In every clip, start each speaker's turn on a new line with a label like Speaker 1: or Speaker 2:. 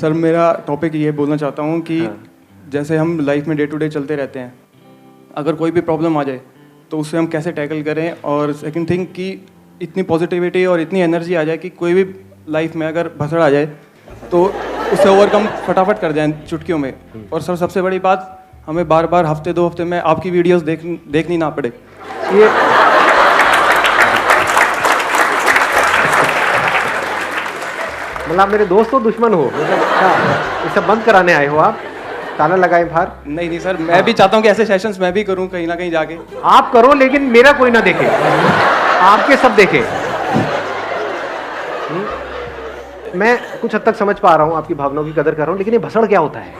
Speaker 1: Sir मेरा topic ये बोलना चाहता हूँ कि जैसे हम लाइफ में डे टू डे चलते रहते हैं, अगर कोई भी प्रॉब्लम आ जाए तो उससे हम कैसे टैकल करें, और सेकंड थिंग कि इतनी पॉजिटिविटी और इतनी एनर्जी आ जाए कि कोई भी लाइफ में अगर भसड़ आ जाए तो उससे ओवरकम फटाफट कर जाएं चुटकियों में। और सर सबसे बड़ी बात, हमें बार बार हफ्ते 2 हफ्ते में आपकी वीडियोस देखनी ना पड़े।
Speaker 2: ये मतलब आप मेरे दोस्त हो दुश्मन हो? ये सब बंद कराने आए हो आप? ताला लगाए बाहर?
Speaker 1: नहीं सर, मैं भी चाहता हूँ कि ऐसे सेशंस मैं भी करूँ कहीं ना कहीं जाके।
Speaker 2: आप करो लेकिन मेरा कोई ना देखे, आपके सब देखे। मैं कुछ हद तक समझ पा रहा हूँ, आपकी भावनाओं की कदर कर रहा हूँ, लेकिन ये भसड़ क्या होता है?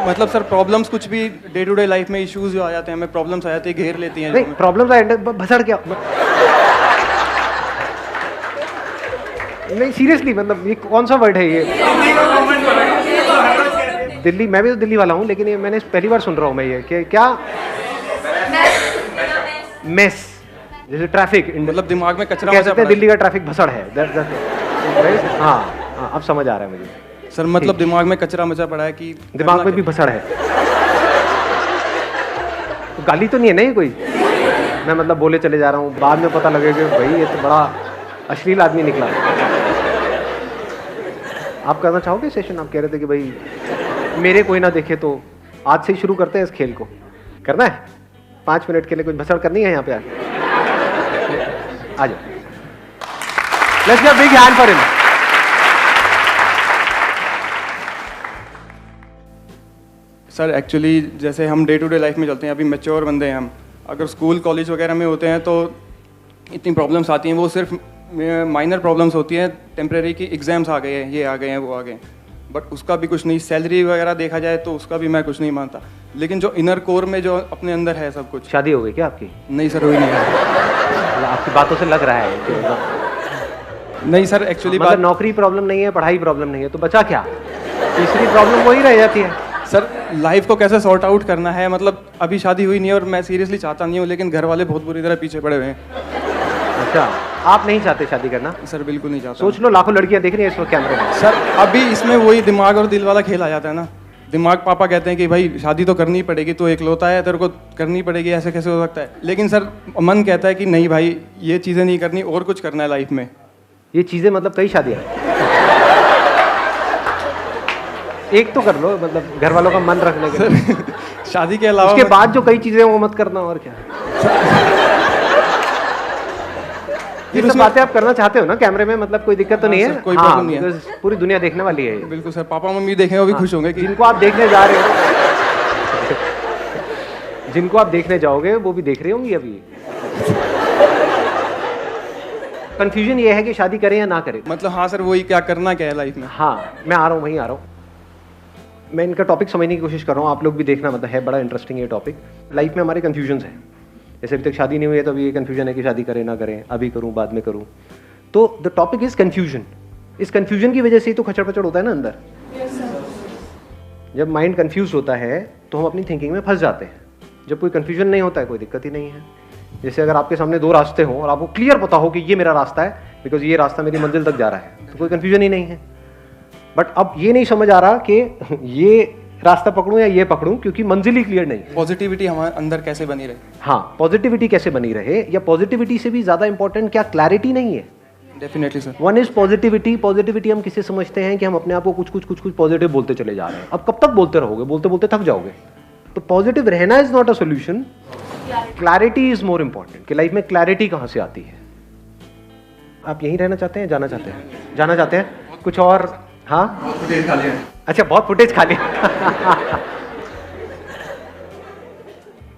Speaker 1: मतलब सर प्रॉब्लम्स कुछ भी डे टू डे लाइफ में इश्यूज जो आ जाते हैं, हमें प्रॉब्लम्स आ जाती है, घेर लेती हैं।
Speaker 2: नहीं प्रॉब्लम्स आए, भसड़ क्या? नहीं सीरियसली, मतलब ये कौन सा वर्ड है ये? दिल्ली, मैं भी तो दिल्ली वाला हूँ, लेकिन ये मैंने पहली बार सुन रहा हूँ मैं ये कि क्या मेस, जैसे ट्रैफिक,
Speaker 1: मतलब दिमाग में कचरा
Speaker 2: कह सकते हैं दिल्ली का ट्रैफिक भसड़ है। हाँ अब समझ आ रहा है मुझे
Speaker 1: सर। मतलब दिमाग में कचरा मचा पड़ा है कि
Speaker 2: दिमाग में भी भसड़ है। तो गाली तो नहीं है ना ये कोई? मैं मतलब बोले चले जा रहा हूँ, बाद में पता लगेगा कि भाई ये तो बड़ा अश्लील आदमी निकला। आप करना चाहोगे सेशन? आप कह रहे थे कि भाई मेरे कोई ना देखे, तो आज से ही शुरू करते हैं इस खेल को। करना है 5 मिनट के लिए, कुछ भसड़ करनी है यहाँ पे? आ जाओ, let's give a big hand for him.
Speaker 1: Sir actually जैसे हम डे टू डे लाइफ में चलते हैं, अभी मैच्योर बंदे हैं हम, अगर स्कूल कॉलेज वगैरह में होते हैं तो इतनी प्रॉब्लम्स आती हैं, वो सिर्फ माइनर प्रॉब्लम्स होती हैं, टेम्परेरी की एग्जाम्स आ गए हैं, ये आ गए हैं, वो आ गए हैं, बट उसका भी कुछ नहीं। सैलरी वगैरह देखा जाए तो उसका भी मैं कुछ नहीं मानता, लेकिन जो इनर कोर में जो अपने अंदर है सब कुछ।
Speaker 2: शादी हो गई क्या आपकी?
Speaker 1: नहीं सर, हुई नहीं है।
Speaker 2: आपकी बातों से लग रहा है कि
Speaker 1: नहीं सर, एक्चुअली
Speaker 2: मतलब नौकरी प्रॉब्लम नहीं है, पढ़ाई प्रॉब्लम नहीं है, तो बचा क्या? तीसरी प्रॉब्लम वही रह जाती है।
Speaker 1: सर लाइफ को कैसे सॉर्ट आउट करना है, मतलब अभी शादी हुई नहीं है और मैं सीरियसली चाहता नहीं हूँ, लेकिन घर वाले बहुत बुरी तरह पीछे पड़े हुए हैं।
Speaker 2: अच्छा, आप नहीं चाहते शादी करना?
Speaker 1: सर बिल्कुल नहीं चाहता।
Speaker 2: सोच लो, लाखों लड़कियां देख रही हैं इस वक्त कैमरे में।
Speaker 1: सर अभी इसमें वही दिमाग और दिल वाला खेल आ जाता है ना। दिमाग पापा कहते हैं कि भाई शादी तो करनी पड़ेगी, तो इकलौता है, तेरे को करनी पड़ेगी, ऐसे कैसे हो सकता है, लेकिन सर मन कहता है कि नहीं भाई ये चीज़ें नहीं करनी, और कुछ करना है लाइफ में।
Speaker 2: ये चीज़ें मतलब कई शादियाँ, एक तो कर लो, मतलब घर वालों का मन रखने के लिए।
Speaker 1: शादी के अलावा
Speaker 2: उसके बाद जो कई चीज़ें वो मत करना, और क्या। ये सब बातें आप करना चाहते हो ना कैमरे में, मतलब कोई दिक्कत तो नहीं है?
Speaker 1: कोई प्रॉब्लम नहीं है,
Speaker 2: पूरी दुनिया देखने वाली है।
Speaker 1: बिल्कुल सर, पापा मम्मी देखें वो भी खुश होंगे कि
Speaker 2: जिनको आप देखने जा रहे हो, जिनको आप देखने जाओगे वो भी देख रहे होंगे अभी। कंफ्यूजन ये है कि शादी करें या ना करें।
Speaker 1: मतलब हाँ सर, वही क्या करना क्या है लाइफ में।
Speaker 2: हाँ मैं आ रहा हूँ, वहीं आ रहा हूँ। मैं इनका टॉपिक समझने की कोशिश कर रहा हूँ, आप लोग भी देखना, मतलब है बड़ा इंटरेस्टिंग ये टॉपिक। लाइफ में हमारे कन्फ्यूजन्स हैं, जैसे अभी तक शादी नहीं हुई है तो अभी ये कन्फ्यूजन है कि शादी करें ना करें, अभी करूँ बाद में करूँ। तो द टॉपिक इज कन्फ्यूजन। इस कन्फ्यूजन की वजह से ही तो खचड़ पचड़ होता है ना अंदर। जब माइंड कन्फ्यूज होता है तो हम अपनी थिंकिंग में फंस जाते हैं। जब कोई कन्फ्यूजन नहीं होता है कोई दिक्कत ही नहीं है। जैसे अगर आपके सामने 2 रास्ते हों और आपको क्लियर पता हो कि ये मेरा रास्ता है, बिकॉज ये रास्ता मेरी मंजिल तक जा रहा है, तो कोई कन्फ्यूजन ही नहीं है। बट अब ये नहीं समझ आ रहा कि ये रास्ता पकड़ूं या ये पकड़ूं, क्योंकि मंजिल ही क्लियर नहीं है।
Speaker 1: पॉजिटिविटी हमारे अंदर कैसे बनी रहे?
Speaker 2: हाँ, पॉजिटिविटी कैसे बनी रहे, या पॉजिटिविटी से भी ज्यादा इंपॉर्टेंट क्या क्लैरिटी नहीं है?
Speaker 1: Definitely sir.
Speaker 2: One is positivity. Positivity हम किसे समझते हैं कि हम अपने आप को कुछ पॉजिटिव बोलते चले जा रहे हैं। अब कब तक बोलते रहोगे? बोलते बोलते थक जाओगे। तो पॉजिटिव रहना is not a solution, clarity is more important. कि लाइफ में क्लैरिटी कहां से आती है? आप यहीं रहना चाहते हैं, जाना चाहते हैं? जाना चाहते हैं? कुछ और? हाँ,
Speaker 1: फुटेज खा लिया।
Speaker 2: अच्छा, बहुत फुटेज खा लिया।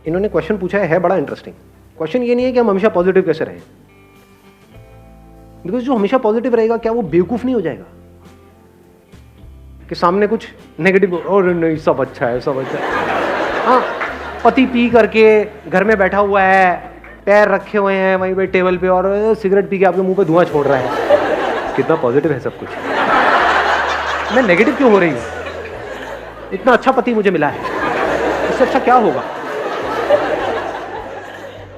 Speaker 2: इन्होंने क्वेश्चन पूछा है बड़ा इंटरेस्टिंग। क्वेश्चन ये नहीं है कि हम हमेशा पॉजिटिव कैसे रहें, बिकॉज जो हमेशा पॉजिटिव रहेगा क्या वो बेवकूफ नहीं हो जाएगा कि सामने कुछ नेगेटिव, और नहीं सब अच्छा है, सब अच्छा है। हाँ, पति पी करके घर में बैठा हुआ है, पैर रखे हुए हैं वहीं पे टेबल पे, और सिगरेट पी के आपके मुंह पे धुआं छोड़ रहा है। कितना पॉजिटिव है सब कुछ। मैं नेगेटिव क्यों हो रही हूँ? इतना अच्छा पति मुझे मिला है, इससे अच्छा क्या होगा?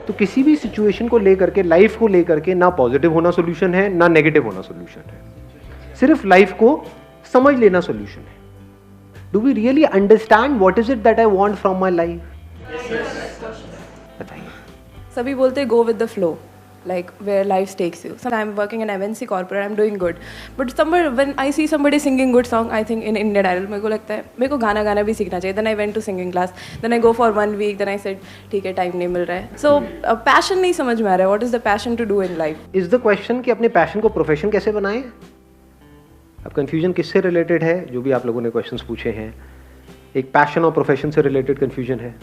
Speaker 2: तो किसी भी सिचुएशन को लेकर के, लाइफ को लेकर के, ना पॉजिटिव होना सोल्यूशन है ना नेगेटिव होना सोल्यूशन है। सिर्फ लाइफ को समझ लेना सोल्यूशन है। Do we really understand what is it that I want from my life? बताइए।
Speaker 3: सभी बोलते go with the flow, like where life takes you. So I'm working in MNC corporate, I'm doing good. But somewhere when I see somebody singing good song, I think in Indian Idol, मेरे को लगता है मेरे को गाना भी सीखना चाहिए. Then I went to singing class. Then I go for 1 week. Then I said ठीक है टाइम नहीं मिल रहा है. So passion नहीं समझ में आ रहा है. What is the passion to do in life?
Speaker 2: Is the question कि अपने पैशन को प्रोफेशन कैसे बनाएं? अब कंफ्यूजन किससे रिलेटेड है? जो भी आप लोगों ने क्वेश्चंस पूछे हैं, एक पैशन और प्रोफेशन से रिलेटेड कंफ्यूजन है.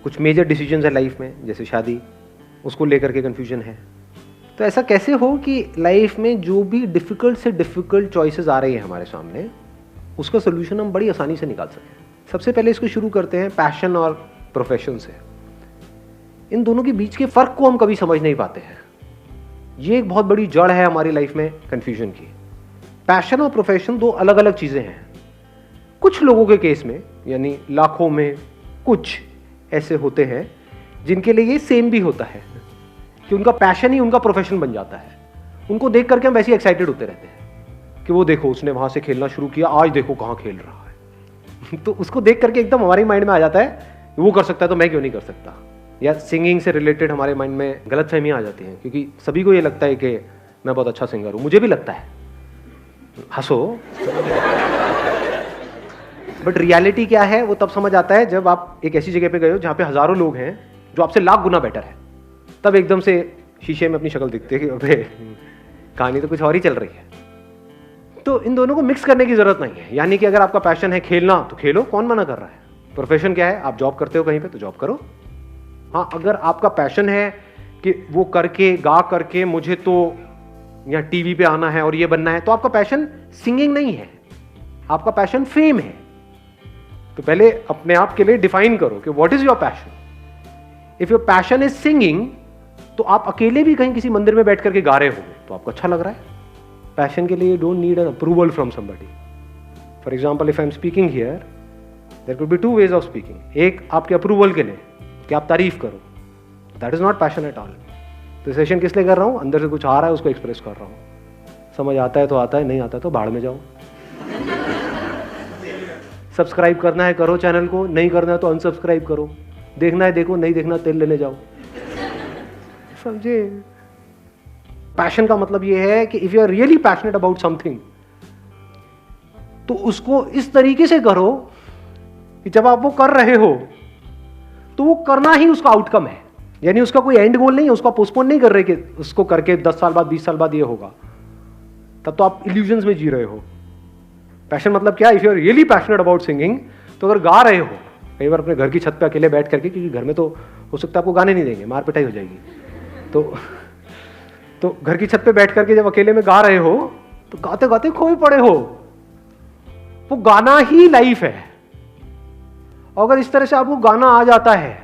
Speaker 2: कुछ मेजर डिसीजंस है लाइफ में, जैसे शादी, उसको लेकर के कंफ्यूजन है. तो ऐसा कैसे हो कि लाइफ में जो भी डिफ़िकल्ट से डिफ़िकल्ट चॉइसेस आ रही है हमारे सामने, उसका सोल्यूशन हम बड़ी आसानी से निकाल सकें. सबसे पहले इसको शुरू करते हैं पैशन और प्रोफेशन से. इन दोनों के बीच के फ़र्क को हम कभी समझ नहीं पाते हैं. ये एक बहुत बड़ी जड़ है हमारी लाइफ में कन्फ्यूजन की. पैशन और प्रोफेशन दो अलग अलग चीज़ें हैं. कुछ लोगों के केस में, यानी लाखों में कुछ ऐसे होते हैं जिनके लिए ये सेम भी होता है कि उनका पैशन ही उनका प्रोफेशन बन जाता है. उनको देख करके हम वैसे ही एक्साइटेड होते रहते हैं कि वो देखो उसने वहाँ से खेलना शुरू किया, आज देखो कहाँ खेल रहा है. तो उसको देख करके एकदम हमारे माइंड में आ जाता है वो कर सकता है तो मैं क्यों नहीं कर सकता. या सिंगिंग से रिलेटेड हमारे माइंड में गलतफहमियाँ आ जाती हैं, क्योंकि सभी को ये लगता है कि मैं बहुत अच्छा सिंगर हूँ. मुझे भी लगता है, हंसो. बट रियलिटी क्या है वो तब समझ आता है जब आप एक ऐसी जगह पे गए हो जहाँ पे हज़ारों लोग हैं जो आपसे लाख गुना बेटर है. तब एकदम से शीशे में अपनी शक्ल दिखती है कि अबे कहानी तो कुछ और ही चल रही है. तो इन दोनों को मिक्स करने की जरूरत नहीं है. यानी कि अगर आपका पैशन है खेलना तो खेलो, कौन मना कर रहा है. प्रोफेशन क्या है, आप जॉब करते हो कहीं पे तो जॉब करो. हाँ, अगर आपका पैशन है कि वो करके गा करके मुझे तो यहाँ टीवी पे आना है और ये बनना है, तो आपका पैशन सिंगिंग नहीं है, आपका पैशन फेम है. तो पहले अपने आप के लिए डिफाइन करो कि what is your passion. If your passion is singing, तो आप अकेले भी कहीं किसी मंदिर में बैठ करके गा रहे होंगे तो आपको अच्छा लग रहा है. पैशन के लिए you don't need an approval from somebody. For example, if I am speaking here, there could be 2 ways of speaking. एक आपके अप्रूवल के लिए कि आप तारीफ करो, that is not passion at all. तो सेशन किस लिए कर रहा हूं? अंदर से कुछ आ रहा है उसको एक्सप्रेस कर रहा हूं. समझ आता है तो आता है, नहीं आता तो भाड़ में जाओ. सब्सक्राइब करना है करो चैनल को, नहीं करना है तो अनसब्सक्राइब करो. देखना है देखो, नहीं देखना तेल लेने जाओ. समझे? पैशन का मतलब यह है कि if you are really passionate about something, तो उसको इस तरीके से करो कि जब आप वो कर रहे हो तो वो करना ही उसका आउटकम है. यानी उसका कोई एंड गोल नहीं है, उसको पोस्टपोन नहीं कर रहे कि उसको करके 10 साल बाद 20 साल बाद ये होगा. तब तो आप इल्यूजन्स में जी रहे हो. पैशन मतलब क्या? If you are really passionate about singing, तो अगर गा रहे हो कई बार अपने घर की छत पे अकेले बैठ करके, क्योंकि घर में तो हो सकता है आपको गाने नहीं देंगे, मार पिटाई हो जाएगी, तो घर की छत पे बैठ करके जब अकेले में गा रहे हो तो गाते गाते खोए पड़े हो. वो गाना ही लाइफ है. अगर इस तरह से आपको गाना आ जाता है,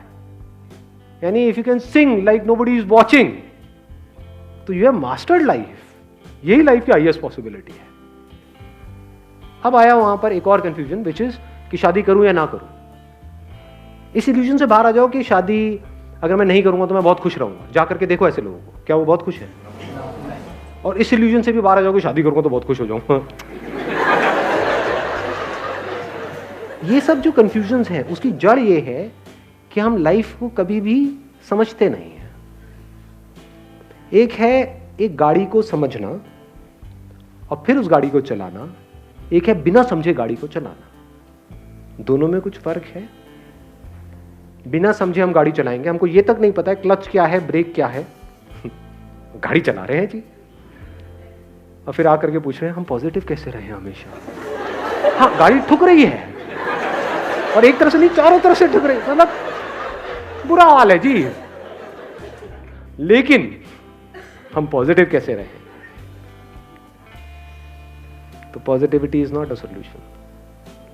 Speaker 2: यानी if you can sing like nobody is watching, तो यू हैव मास्टर्ड लाइफ. यही लाइफ की हाईएस्ट पॉसिबिलिटी है. अब आया वहां पर एक और कंफ्यूजन, विच इज कि शादी करूं या ना करूं. इस इल्यूजन से बाहर आ जाओ कि शादी अगर मैं नहीं करूंगा तो मैं बहुत खुश रहूंगा. जा करके देखो ऐसे लोगों को, क्या वो बहुत खुश है? और इस इल्यूजन से भी बाहर आ जाओ कि शादी करूंगा तो बहुत खुश हो जाऊंगा. ये सब जो कंफ्यूजन्स है उसकी जड़ ये है कि हम लाइफ को कभी भी समझते नहीं हैं. एक है एक गाड़ी को समझना और फिर उस गाड़ी को चलाना, एक है बिना समझे गाड़ी को चलाना. दोनों में कुछ फर्क है. बिना समझे हम गाड़ी चलाएंगे, हमको ये तक नहीं पता है क्लच क्या है, ब्रेक क्या है, गाड़ी चला रहे हैं जी, और फिर आकर के पूछ रहे हैं हम पॉजिटिव कैसे रहे हमेशा. हाँ, गाड़ी ठुक रही है और एक तरफ से नहीं, चारों तरफ से ठुक रही, मतलब बुरा हाल है जी, लेकिन हम पॉजिटिव कैसे रहे. तो positivity is not a solution.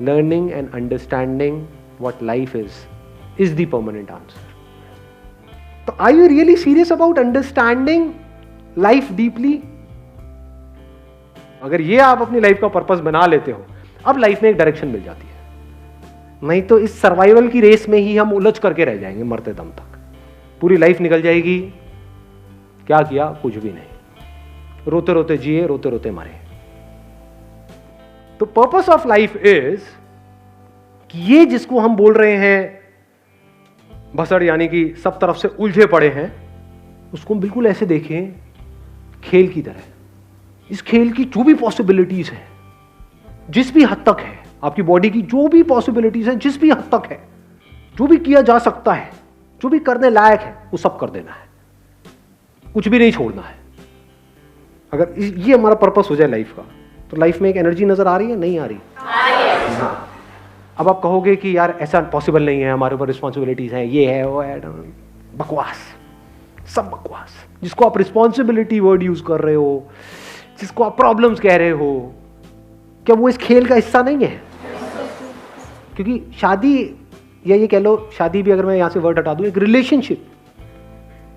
Speaker 2: Learning and understanding what life is the permanent answer. तो are you really serious about understanding life deeply? अगर ये आप अपनी लाइफ का पर्पस बना लेते हो, अब लाइफ में एक डायरेक्शन मिल जाती है. नहीं तो इस सर्वाइवल की रेस में ही हम उलझ करके रह जाएंगे मरते दम तक. पूरी लाइफ निकल जाएगी, क्या किया? कुछ भी नहीं. रोते रोते जिए, रोते रोते मरे. तो पर्पस ऑफ लाइफ इज कि ये जिसको हम बोल रहे हैं भसड़, यानी कि सब तरफ से उलझे पड़े हैं, उसको बिल्कुल ऐसे देखें खेल की तरह। इस खेल की जो भी पॉसिबिलिटीज है, जिस भी हद तक है, आपकी बॉडी की जो भी पॉसिबिलिटीज है, जिस भी हद तक है, जो भी किया जा सकता है, जो भी करने लायक है, वो सब कर देना है, कुछ भी नहीं छोड़ना है। अगर ये हमारा पर्पस हो जाए लाइफ का, तो लाइफ में एक एनर्जी नजर आ रही है, नहीं आ रही? हाँ। अब आप कहोगे कि यार ऐसा पॉसिबल नहीं है, हमारे ऊपर रिस्पॉन्सिबिलिटीज हैं, ये है वो है, बकवास, सब बकवास। जिसको आप रिस्पॉन्सिबिलिटी वर्ड यूज कर रहे हो, जिसको आप प्रॉब्लम्स कह रहे हो, क्या वो इस खेल का हिस्सा नहीं है? क्योंकि शादी, या ये कह लो शादी भी, अगर मैं यहां से वर्ड हटा दूं, एक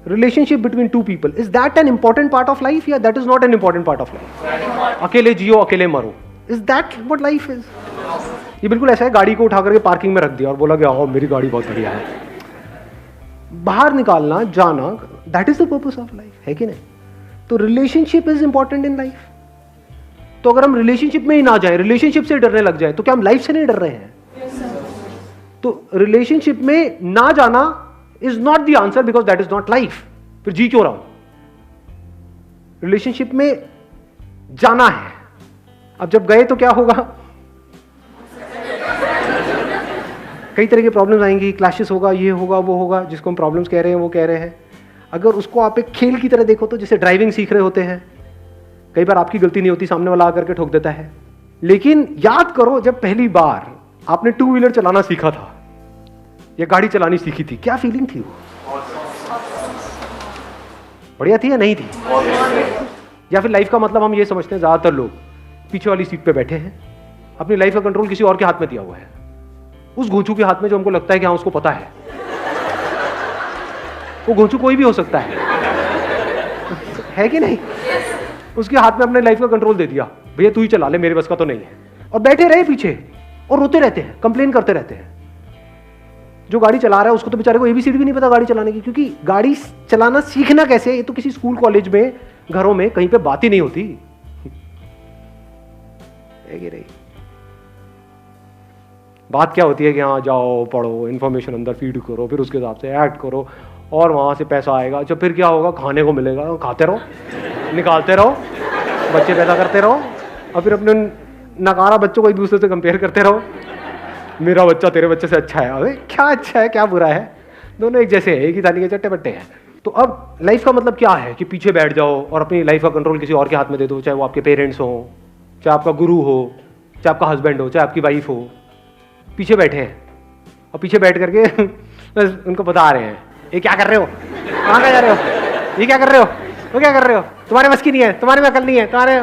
Speaker 2: relationship between two people, is that an important part of life या that is not an important part of life? अकेले जियो अकेले मरो, is that what life is? ये बिल्कुल ऐसा है, गाड़ी को उठा करके पार्किंग में रख दिया और बोला कि आओ मेरी गाड़ी बहुत बढ़िया है। बाहर निकालना, जाना, that is the purpose of life, है कि नहीं? तो relationship is important in life. तो अगर हम रिलेशनशिप में ही ना जाए, रिलेशनशिप से डरने लग जाए, तो क्या हम लाइफ से नहीं डर रहे हैं? तो रिलेशनशिप में ना जाना is not the answer, because that is not life. फिर जी क्यों रहा हूं? रिलेशनशिप में जाना है। अब जब गए तो क्या होगा? कई तरह की प्रॉब्लम्स आएंगी, क्लैशेस होगा, ये होगा, वो होगा, जिसको हम प्रॉब्लम्स कह रहे हैं वो कह रहे हैं। अगर उसको आप एक खेल की तरह देखो, तो जैसे ड्राइविंग सीख रहे होते हैं, कई बार आपकी गलती नहीं होती, सामने वाला आकर के ठोक देता है, लेकिन याद करो जब पहली बार आपने टू व्हीलर चलाना सीखा था या गाड़ी चलानी सीखी थी, क्या फीलिंग थी? वो बढ़िया थी या नहीं थी? या फिर लाइफ का मतलब हम ये समझते हैं, ज्यादातर लोग पीछे वाली सीट पे बैठे हैं, अपनी लाइफ का कंट्रोल किसी और के हाथ में दिया हुआ है, उस घोंचू के हाथ में जो हमको लगता है कि हाँ उसको पता है। वो घोंचू कोई भी हो सकता है कि नहीं? उसके हाथ में अपने लाइफ का कंट्रोल दे दिया, भैया तू ही चला ले, मेरे बस का तो नहीं है, और बैठे रहे पीछे और रोते रहते हैं, कंप्लेन करते रहते हैं। जो गाड़ी चला रहा है उसको तो बेचारे को एबीसीडी भी नहीं पता गाड़ी चलाने की, क्योंकि गाड़ी चलाना सीखना कैसे, ये तो किसी स्कूल कॉलेज में, घरों में कहीं पे बात ही नहीं होती है कि नहीं? बात क्या होती है कि हाँ जाओ पढ़ो, इंफॉर्मेशन अंदर फीड करो, फिर उसके हिसाब से एक्ट करो, और वहां से पैसा आएगा, जब फिर क्या होगा, खाने को मिलेगा, खाते रहो, निकालते रहो, बच्चे पैदा करते रहो, और फिर अपने नकारा बच्चों को एक दूसरे से कंपेयर करते रहो, मेरा बच्चा तेरे बच्चे से अच्छा है। अरे क्या अच्छा है, क्या बुरा है, दोनों एक जैसे हैं, एक ही थाली के चट्टे बट्टे हैं। तो अब लाइफ का मतलब क्या है कि पीछे बैठ जाओ और अपनी लाइफ का कंट्रोल किसी और के हाथ में दे दो, चाहे वो आपके पेरेंट्स हो, चाहे आपका गुरु हो, चाहे आपका हस्बैंड हो, चाहे आपकी वाइफ हो, पीछे बैठे हैं और पीछे बैठ करके बस उनको बता रहे हैं, ये क्या कर रहे हो, कहाँ जा रहे हो, ये क्या कर रहे हो, वो क्या कर रहे हो, तुम्हारे बस की नहीं है, तुम्हारे में अकल नहीं है तुम्हारे।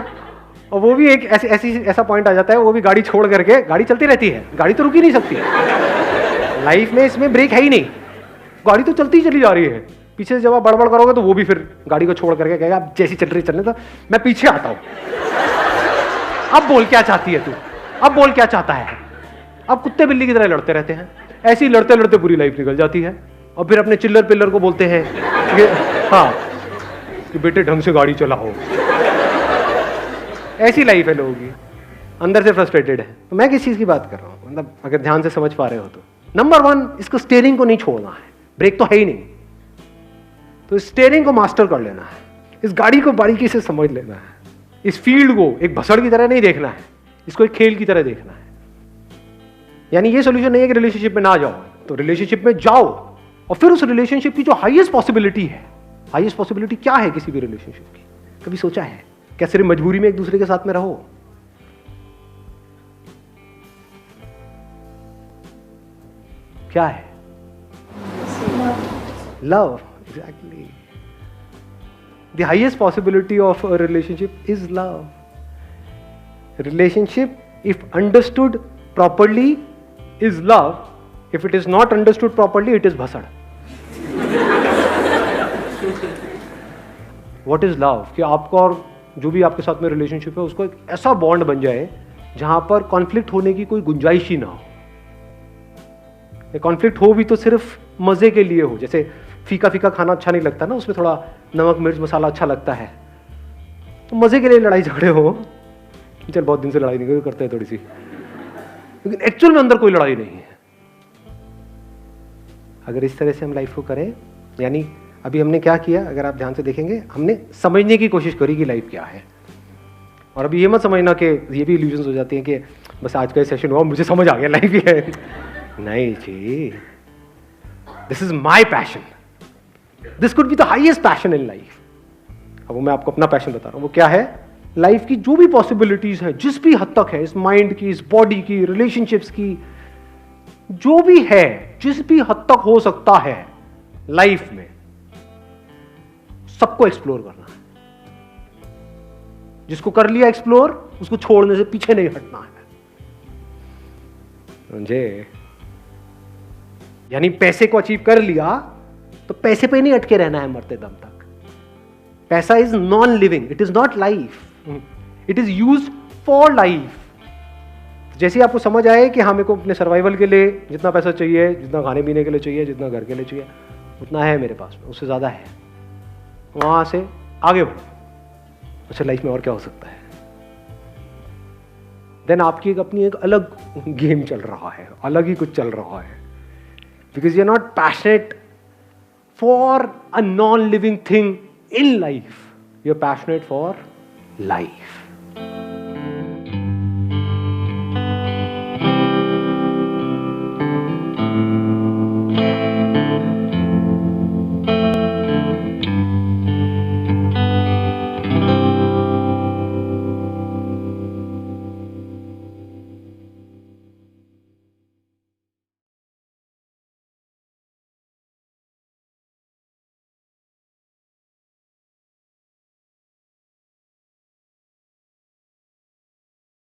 Speaker 2: और वो भी एक ऐसा पॉइंट आ जाता है, वो भी गाड़ी छोड़ करके, गाड़ी चलती रहती है, गाड़ी तो रुक ही नहीं सकती लाइफ में, इसमें ब्रेक है ही नहीं, गाड़ी तो चलती ही चली जा रही है। पीछे से जब आप बड़बड़ करोगे तो वो भी फिर गाड़ी को छोड़ करके कहेगा अब जैसी चल रही चलने तो मैं पीछे आता हूं, अब बोल क्या चाहती है तू, अब बोल क्या चाहता है। अब कुत्ते बिल्ली की तरह लड़ते रहते हैं, ऐसी लड़ते लड़ते पूरी लाइफ निकल जाती है, और फिर अपने चिल्लर पिल्लर को बोलते हैं कि हाँ कि बेटे ढंग से गाड़ी चलाओ। ऐसी लाइफ है लोगों की, अंदर से फ्रस्ट्रेटेड है। तो मैं किस चीज की बात कर रहा हूं, मतलब अगर ध्यान से समझ पा रहे हो तो, नंबर 1, इसको स्टीयरिंग को नहीं छोड़ना है, ब्रेक तो है ही नहीं, तो स्टीयरिंग को मास्टर कर लेना है, इस गाड़ी को बारीकी से समझ लेना है, इस फील्ड को एक भसड़ की तरह नहीं देखना है, इसको एक खेल की तरह देखना है। यानी ये सोल्यूशन नहीं है कि रिलेशनशिप में ना जाओ, तो रिलेशनशिप में जाओ, और फिर उस रिलेशनशिप की जो हाईएस्ट पॉसिबिलिटी है, हाईएस्ट पॉसिबिलिटी क्या है किसी भी रिलेशनशिप की, कभी सोचा है? क्या सिर्फ मजबूरी में एक दूसरे के साथ में रहो? क्या है? Love, exactly. The highest possibility of a relationship is love. Relationship if understood properly is love, if it is not understood properly it is bhasad. What is love? कि आपका और जो भी आपके साथ में रिलेशनशिप है उसको एक ऐसा बॉन्ड बन जाए जहां पर कॉन्फ्लिक्ट होने की कोई गुंजाइश ही ना हो, कॉन्फ्लिक्ट हो भी तो सिर्फ मजे के लिए हो, जैसे फीका फीका खाना अच्छा नहीं लगता ना, उसमें थोड़ा नमक मिर्च मसाला अच्छा लगता है, तो मजे के लिए लड़ाई झगड़े हो, चल बहुत दिन से लड़ाई नहीं करते हैं थोड़ी सी, लेकिन एक्चुअल में अंदर कोई लड़ाई नहीं है। अगर इस तरह से हम लाइफ को करें, यानी अभी हमने क्या किया, अगर आप ध्यान से देखेंगे, हमने समझने की कोशिश करी कि लाइफ क्या है। और अभी ये मत समझना कि ये भी इल्यूजन्स हो जाती हैं कि बस आज का सेशन हुआ मुझे समझ आ गया लाइफ ही है। नहीं जी, this is my passion, this could be the highest passion in life. अब मैं आपको अपना पैशन बता रहा हूं, वो क्या है? लाइफ की जो भी पॉसिबिलिटीज है, जिस भी हद तक है, इस माइंड की, इस बॉडी की, रिलेशनशिप्स की, जो भी है, जिस भी हद तक हो सकता है लाइफ में, सबको एक्सप्लोर करना है। जिसको कर लिया एक्सप्लोर, उसको छोड़ने से पीछे नहीं हटना है। समझे? यानी पैसे को अचीव कर लिया तो पैसे पे नहीं अटके रहना है मरते दम तक। पैसा is non living, it is not life, it is used for life. जैसे आपको समझ आए कि हाँ, मेरे को अपने सर्वाइवल के लिए जितना पैसा चाहिए, जितना खाने पीने के लिए चाहिए, जितना घर के लिए चाहिए, उतना है मेरे पास में, उससे ज्यादा है, वहां से आगे बढ़ो। अच्छा, लाइफ में और क्या हो सकता है? देन आपकी अपनी एक अलग गेम चल रहा है, अलग ही कुछ चल रहा है, because you are not passionate for a non living thing in life, you are passionate for life.